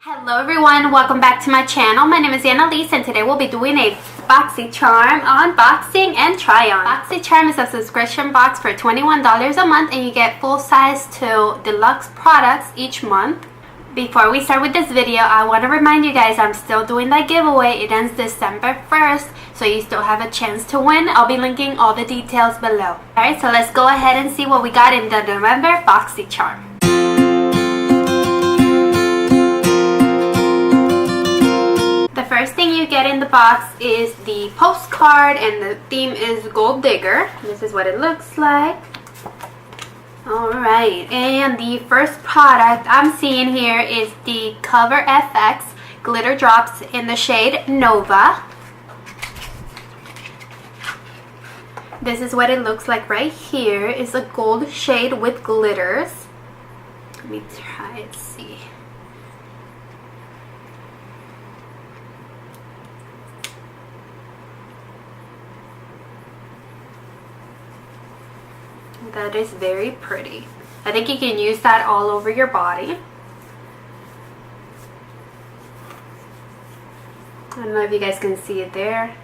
Hello everyone, welcome back to my channel. My name is Yanelys and today we'll be doing a BoxyCharm unboxing and try on. BoxyCharm is a subscription box for $21 a month and you get full size to deluxe products each month. Before we start with this video, I want to remind you guys I'm still doing that giveaway. It ends December 1st, so you still have a chance to win. I'll be linking all the details below. Alright, so let's go ahead and see what we got in the November BoxyCharm. The first thing you get in the box is the postcard, and the theme is Gold Digger. This is what it looks like. Alright, and the first product I'm seeing here is the Cover FX Glitter Drops in the shade Nova. This is what it looks like right here. It's a gold shade with glitters. Let me try and see. That is very pretty. I think you can use that all over your body. I don't know if you guys can see it there.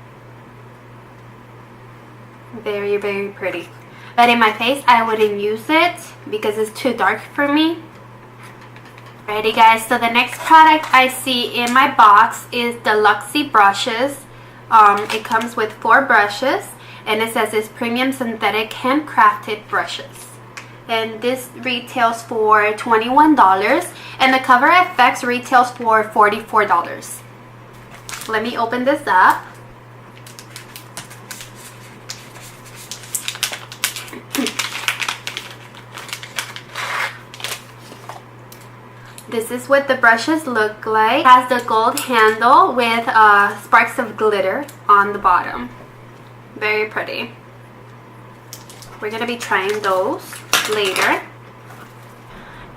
Very, very pretty. But in my face, I wouldn't use it because it's too dark for me. Alrighty guys, so the next product I see in my box is the Luxie brushes. It comes with 4 brushes. And it says it's premium synthetic handcrafted brushes. And this retails for $21. And the Cover FX retails for $44. Let me open this up. This is what the brushes look like. It has the gold handle with sparks of glitter on the bottom. Very pretty. We're gonna be trying those later.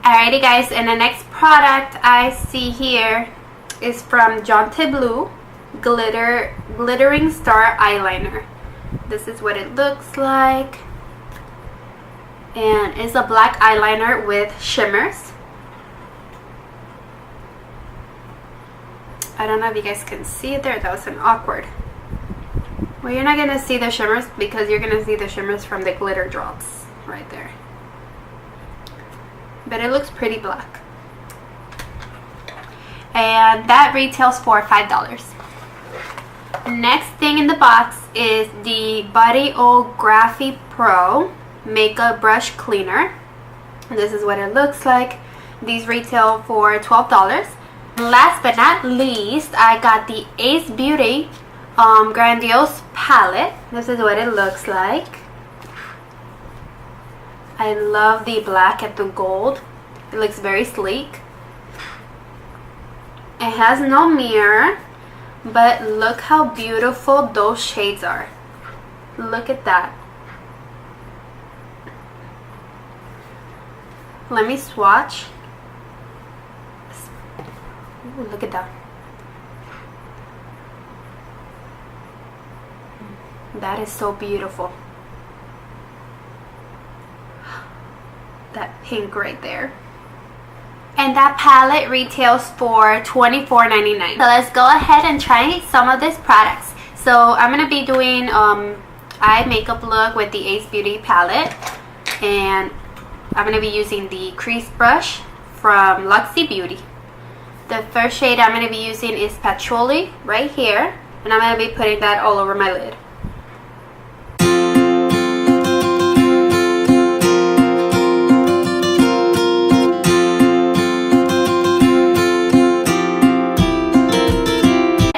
Alrighty guys, and the next product I see here is from Jaunty Blue Glittering Star Eyeliner. This is what it looks like. And it's a black eyeliner with shimmers. I don't know if you guys can see it there. That was an awkward. Well, you're not going to see the shimmers because you're going to see the shimmers from the glitter drops right there. But it looks pretty black. And that retails for $5. Next thing in the box is the Bodyography Pro Makeup Brush Cleaner. This is what it looks like. These retail for $12. Last but not least, I got the Ace Beauty Grandiose palette. This is what it looks like. I love the black and the gold. It looks very sleek. It has no mirror, but look how beautiful those shades are. Look at that. Let me swatch. Ooh, look at that. That is so beautiful. That pink right there. And that palette retails for $24.99. So let's go ahead and try some of these products. So I'm going to be doing eye makeup look with the Ace Beauty palette. And I'm going to be using the crease brush from Luxie Beauty. The first shade I'm going to be using is Patchouli right here. And I'm going to be putting that all over my lid.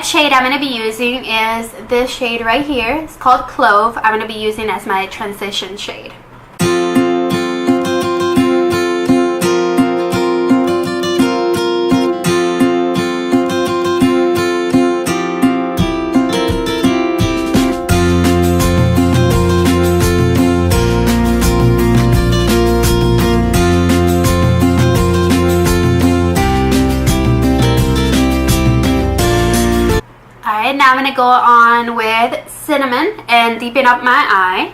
Shade I'm going to be using is this shade right here. It's called Clove. I'm going to be using as my transition shade. Alright, now I'm going to go on with Cinnamon and deepen up my eye.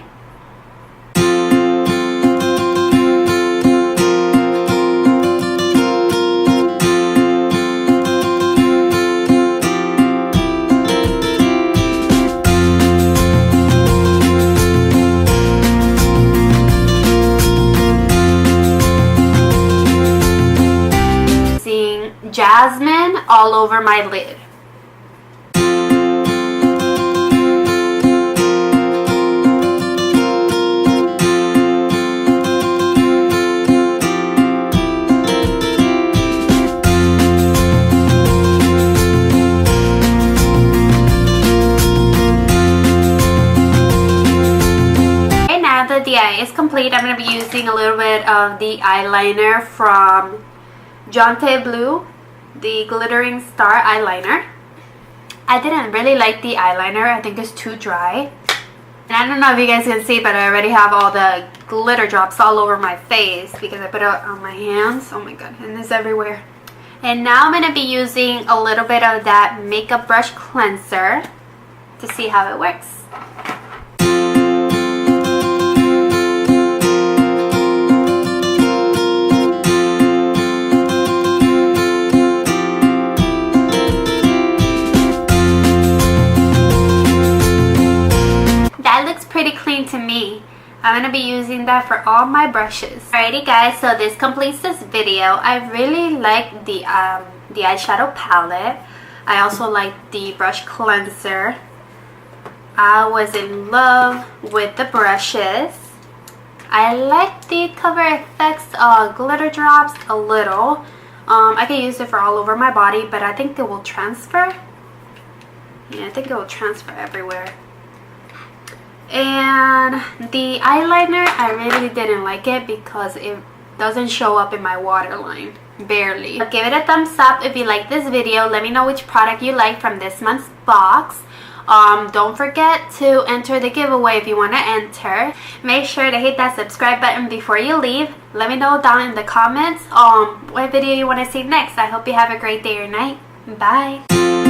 jasmine all over my lid. The eye is complete. I'm going to be using a little bit of the eyeliner from Jonte Blue, the glittering star eyeliner. I didn't really like the eyeliner. I think it's too dry. And I don't know if you guys can see, but I already have all the glitter drops all over my face because I put it on my hands. Oh my god, and it's everywhere. And now I'm going to be using a little bit of that makeup brush cleanser to see how it works. Pretty clean to me. I'm going to be using that for all my brushes. Alrighty guys, so this completes this video. I really like the eyeshadow palette. I also like the brush cleanser. I was in love with the brushes. I like the Cover FX glitter drops a little. I can use it for all over my body, but I think it will transfer. Yeah, I think it will transfer everywhere. And the eyeliner, I really didn't like it because it doesn't show up in my waterline, barely. Give it a thumbs up if you like this video. Let me know which product you like from this month's box. Don't forget to enter the giveaway if you want to enter. Make sure to hit that subscribe button before you leave. Let me know down in the comments what video you want to see next. I hope you have a great day or night. Bye.